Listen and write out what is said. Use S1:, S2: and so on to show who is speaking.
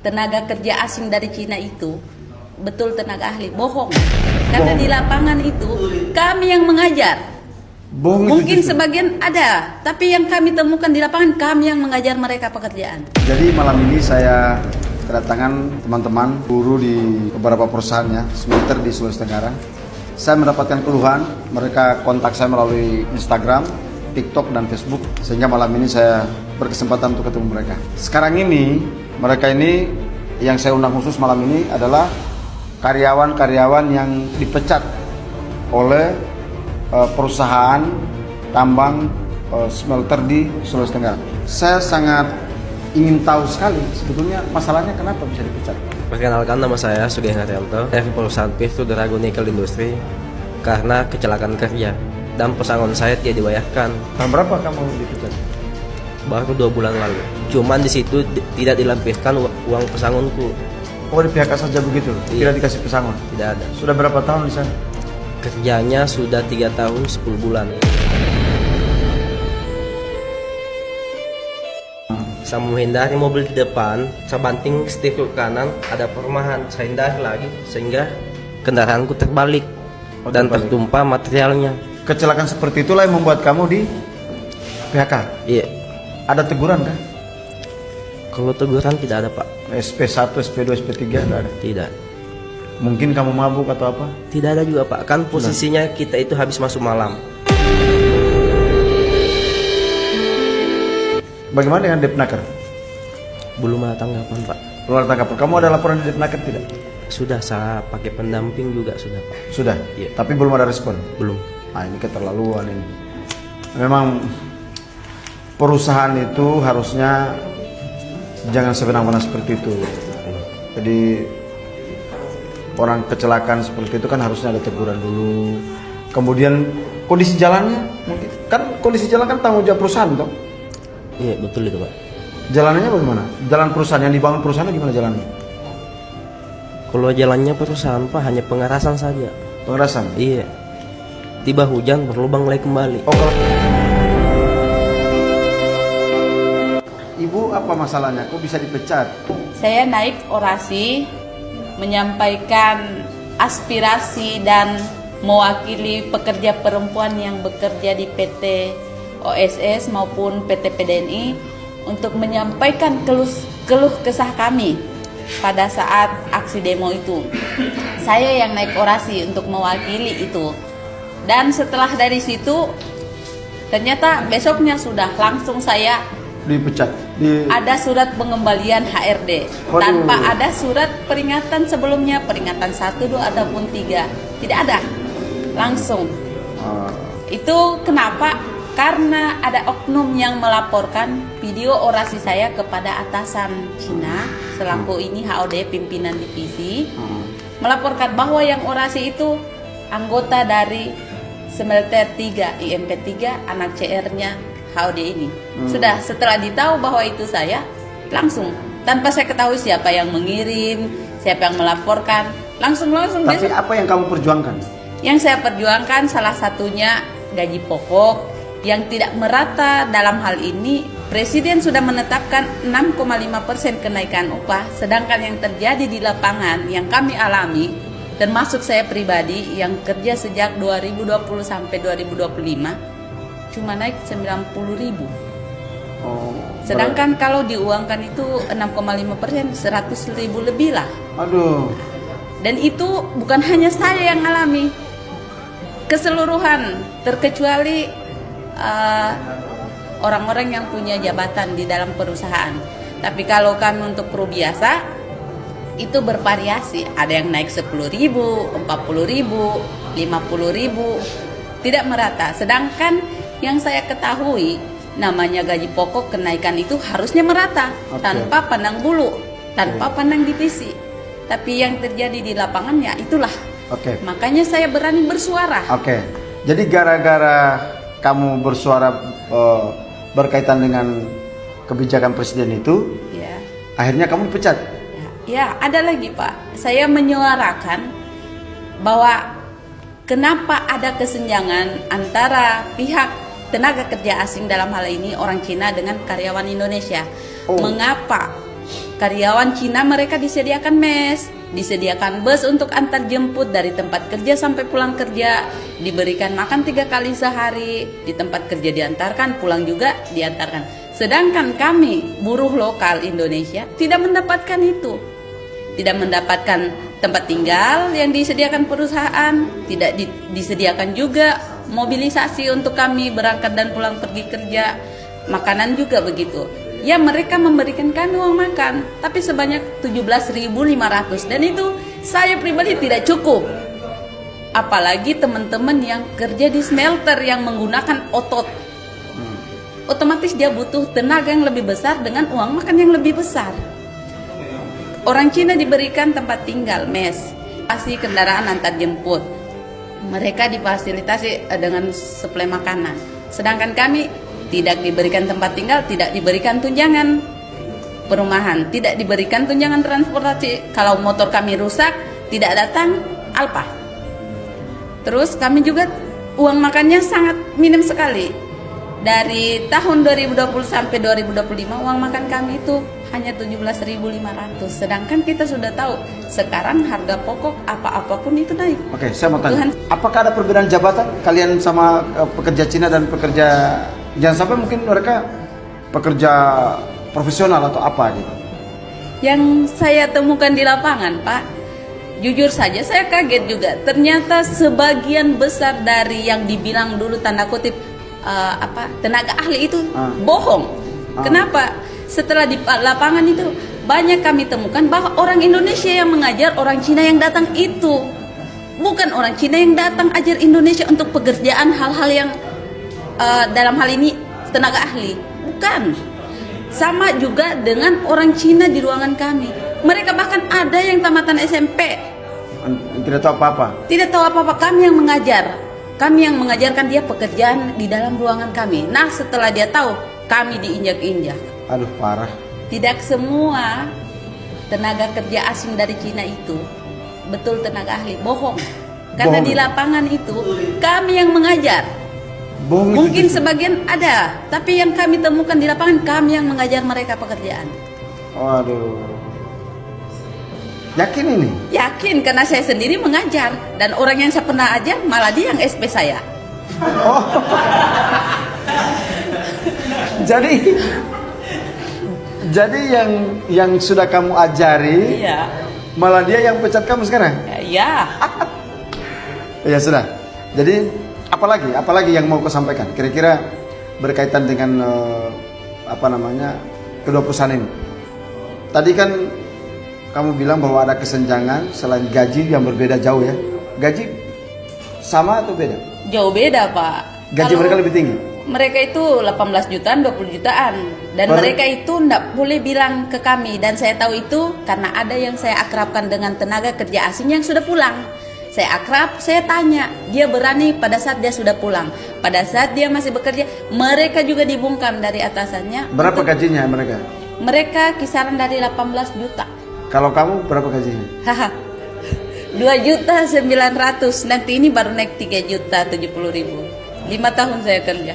S1: tenaga kerja asing dari Cina itu betul tenaga ahli, bohong. Karena di lapangan itu kami yang mengajar.
S2: Bohong
S1: Mungkin
S2: itu.
S1: sebagian ada, tapi yang kami temukan di lapangan kami yang mengajar mereka pekerjaan.
S2: Jadi malam ini saya kedatangan teman-teman buruh di beberapa perusahaannya smelter di Sulawesi Tenggara. Saya mendapatkan keluhan, mereka kontak saya melalui Instagram, TikTok, dan Facebook. Sehingga malam ini saya berkesempatan untuk ketemu mereka. Sekarang ini, mereka ini yang saya undang khusus malam ini adalah karyawan-karyawan yang dipecat oleh perusahaan tambang smelter di Sulawesi Tenggara. Saya sangat ingin tahu sekali sebetulnya masalahnya kenapa bisa dipecat.
S3: Perkenalkan, nama saya Sugeng Haryanto dari perusahaan Pirtu Drago Nickel Industri karena kecelakaan kerja dan pesangon saya tidak dibayarkan.
S2: Tahun berapa kamu dipecat?
S3: Baru 2 bulan lalu. Cuman di situ tidak dilampiaskan uang pesangonku.
S2: Oh, di PHK saja begitu?
S3: Iya.
S2: Tidak dikasih pesangon?
S3: Tidak ada.
S2: Sudah berapa tahun di sana?
S3: Kerjanya sudah 3 tahun 10 bulan. Saya menghindari mobil di depan, saya banting setir ke kanan, ada perumahan, saya hindari lagi sehingga kendaraanku terbalik dan tertumpah materialnya.
S2: Kecelakaan seperti itulah yang membuat kamu di PHK?
S3: Iya.
S2: Ada teguran kan?
S3: Kalau teguran tidak ada, Pak.
S2: SP1, SP2, SP3 tidak ada?
S3: Tidak.
S2: Mungkin kamu mabuk atau apa?
S3: Tidak ada juga, Pak. Kan posisinya kita itu habis masuk malam.
S2: Bagaimana dengan Depnaker?
S3: Belum ada tanggapan, Pak.
S2: Luar tanggapan. Kamu ada laporan di Depnaker tidak?
S3: Sudah saya pakai pendamping juga sudah, Pak.
S2: Sudah?
S3: Iya.
S2: Tapi belum ada respon?
S3: Belum.
S2: Nah, ini keterlaluan ini. Memang perusahaan itu harusnya jangan sewenang-wenang seperti itu. Jadi orang kecelakaan seperti itu kan harusnya ada teguran dulu. Kemudian kondisi jalannya mungkin kan kondisi jalan kan tanggung jawab perusahaan toh.
S3: Iya, betul itu, Pak.
S2: Jalanannya bagaimana? Jalan perusahaan yang dibangun perusahaan gimana jalannya?
S3: Kalau jalannya perusahaan, Pak, hanya pengerasan saja.
S2: Pengerasan?
S3: Iya. Tiba hujan berlubang lagi kembali.
S2: Oh, kalau... Ibu apa masalahnya? Kok bisa dipecat?
S1: Saya naik orasi menyampaikan aspirasi dan mewakili pekerja perempuan yang bekerja di PT OSS maupun PT PDNI untuk menyampaikan keluh kesah kami pada saat aksi demo itu. Saya yang naik orasi untuk mewakili itu. Dan setelah dari situ ternyata besoknya sudah langsung saya
S2: Dipecat?
S1: ada surat pengembalian HRD.
S2: Waduh.
S1: Tanpa ada surat peringatan sebelumnya, peringatan 1, 2 ataupun 3. Tidak ada. Langsung. Itu kenapa? Karena ada oknum yang melaporkan video orasi saya kepada atasan Cina selaku ini HOD pimpinan divisi, melaporkan bahwa yang orasi itu anggota dari smelter 3 IMP 3 anak CR-nya HOD ini. Sudah setelah ditahu bahwa itu saya, langsung tanpa saya ketahui siapa yang mengirim, siapa yang melaporkan, langsung
S2: Tapi
S1: besok.
S2: apa yang kamu perjuangkan?
S1: Yang saya perjuangkan salah satunya gaji pokok yang tidak merata. Dalam hal ini Presiden sudah menetapkan 6,5% kenaikan upah, sedangkan yang terjadi di lapangan yang kami alami, termasuk saya pribadi yang kerja sejak 2020 sampai 2025 cuma naik 90.000. Sedangkan kalau diuangkan itu 6,5%, 100.000 lebih lah.
S2: Aduh.
S1: Dan itu bukan hanya saya yang alami, keseluruhan, terkecuali orang-orang yang punya jabatan di dalam perusahaan. Tapi kalau kami untuk kru biasa itu bervariasi, ada yang naik 10.000, 40.000, 50.000, tidak merata. Sedangkan yang saya ketahui namanya gaji pokok kenaikan itu harusnya merata, tanpa pandang bulu, tanpa pandang divisi. Tapi yang terjadi di lapangan ya itulah. Makanya saya berani bersuara.
S2: Jadi gara-gara kamu bersuara berkaitan dengan kebijakan presiden itu, akhirnya kamu dipecat.
S1: Ya, ada lagi, Pak. Saya menyuarakan bahwa kenapa ada kesenjangan antara pihak tenaga kerja asing dalam hal ini orang Cina dengan karyawan Indonesia. Mengapa Karyawan Cina mereka disediakan mes, disediakan bus untuk antar jemput dari tempat kerja sampai pulang kerja, diberikan makan 3 kali sehari, di tempat kerja diantarkan, pulang juga diantarkan. Sedangkan kami buruh lokal Indonesia tidak mendapatkan itu, tidak mendapatkan tempat tinggal yang disediakan perusahaan, tidak disediakan juga mobilisasi untuk kami berangkat dan pulang pergi kerja, makanan juga begitu. Ya mereka memberikan kami uang makan, tapi sebanyak 17.500 dan itu saya pribadi tidak cukup. Apalagi teman-teman yang kerja di smelter yang menggunakan otot. Otomatis dia butuh tenaga yang lebih besar dengan uang makan yang lebih besar. Orang Cina diberikan tempat tinggal, mes, pasti kendaraan antar jemput. Mereka difasilitasi dengan suplai makanan. Sedangkan kami tidak diberikan tempat tinggal, tidak diberikan tunjangan perumahan, tidak diberikan tunjangan transportasi. Kalau motor kami rusak, tidak datang Alpa. Terus kami juga uang makannya sangat minim sekali. Dari tahun 2020 sampai 2025 uang makan kami itu hanya 17.500. Sedangkan kita sudah tahu sekarang harga pokok apa-apapun itu naik.
S2: Oke, saya mau tanya. Apakah ada perbedaan jabatan kalian sama pekerja Cina dan pekerja, jangan sampai mungkin mereka pekerja profesional atau apa gitu?
S1: Yang saya temukan di lapangan, Pak, jujur saja saya kaget juga. Ternyata sebagian besar dari yang dibilang dulu tanda kutip tenaga ahli itu bohong. Kenapa? Setelah di lapangan itu banyak kami temukan bahwa orang Indonesia yang mengajar orang Cina yang datang itu, bukan orang Cina yang datang ajar Indonesia untuk pekerjaan hal-hal yang dalam hal ini tenaga ahli. Bukan. Sama juga dengan orang Cina di ruangan kami. Mereka bahkan ada yang tamatan SMP.
S2: Tidak tahu apa-apa?
S1: Tidak tahu apa-apa, kami yang mengajar. Kami yang mengajarkan dia pekerjaan di dalam ruangan kami. Nah setelah dia tahu, kami diinjak-injak.
S2: Aduh parah.
S1: Tidak semua tenaga kerja asing dari Cina itu betul tenaga ahli, bohong. Karena
S2: Bohong.
S1: di lapangan itu kami yang mengajar.
S2: Bohong itu
S1: Mungkin
S2: justru.
S1: sebagian ada, tapi yang kami temukan di lapangan kami yang mengajar mereka pekerjaan.
S2: Waduh. Yakin ini?
S1: Yakin karena saya sendiri mengajar dan orang yang saya pernah ajar malah dia yang SP saya.
S2: Jadi yang sudah kamu ajari,
S1: Iya.
S2: malah dia yang pecat kamu sekarang?
S1: Ya.
S2: Ya sudah. Jadi apalagi yang mau kau sampaikan? Kira-kira berkaitan dengan kedua perusahaan ini. Tadi kan kamu bilang bahwa ada kesenjangan selain gaji yang berbeda jauh ya. Gaji sama atau beda?
S1: Jauh beda, Pak.
S2: Gaji
S1: Kalau
S2: mereka lebih tinggi?
S1: mereka itu 18 jutaan, 20 jutaan. Dan mereka itu enggak boleh bilang ke kami. Dan saya tahu itu karena ada yang saya akrabkan dengan tenaga kerja asing yang sudah pulang. Saya akrab, saya tanya. Dia berani pada saat dia sudah pulang. Pada saat dia masih bekerja, mereka juga dibungkam dari atasannya.
S2: Berapa gajinya mereka?
S1: Mereka kisaran dari 18 juta.
S2: Kalau kamu berapa gajinya?
S1: Haha. 2.900.000. Nanti ini baru naik 3.070.000. 5 tahun saya kerja.